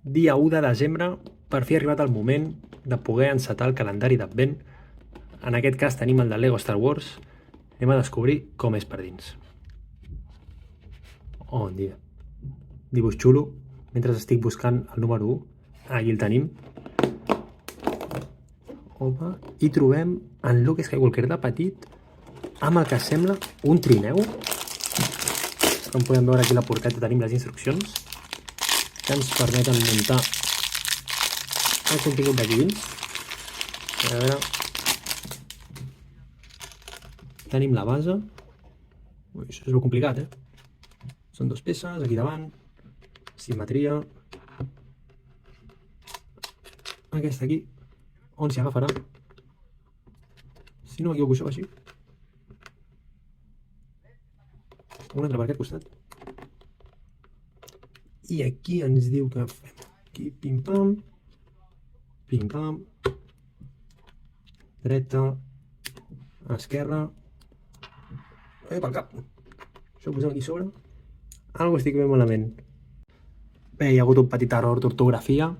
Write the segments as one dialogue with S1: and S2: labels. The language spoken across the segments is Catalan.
S1: Dia 1 de desembre, per fi ha arribat el moment de poder encetar el calendari d'Advent. En aquest cas tenim el de Lego Star Wars. Anem a descobrir com és per dins. Oh, bon dia. Dibuix xulo. Mentre estic buscant el número 1. Aquí el tenim. Opa. I trobem en Luke Skywalker de petit amb el que sembla un trineu. Com podem veure aquí a la portada tenim les instruccions que ens permeten muntar el contingut d'aquí dins. A veure, tenim la base. Ui, això és molt complicat, Són dues peces, aquí davant, simetria. Aquesta aquí, on s'hi agafarà? Si no m'equivoco, això va així. Una altra per aquest costat. I aquí ens diu que fem aquí pim-pam, pim-pam, dreta, esquerra, pel cap. Això ho posem aquí sobre. Algo estic ben malament. Bé, hi ha hagut un petit error d'ortografia,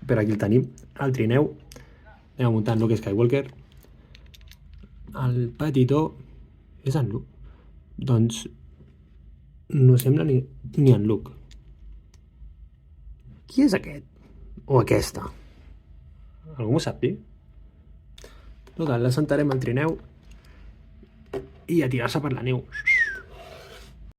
S1: però aquí el tenim, el trineu. Anem a muntar en Luke Skywalker. El petitó és en Luke. Doncs no sembla ni en Luke. Qui és aquest? O aquesta? Algú m'ho sap dir? Total, l'assentarem al trineu i a tirar-se per la neu.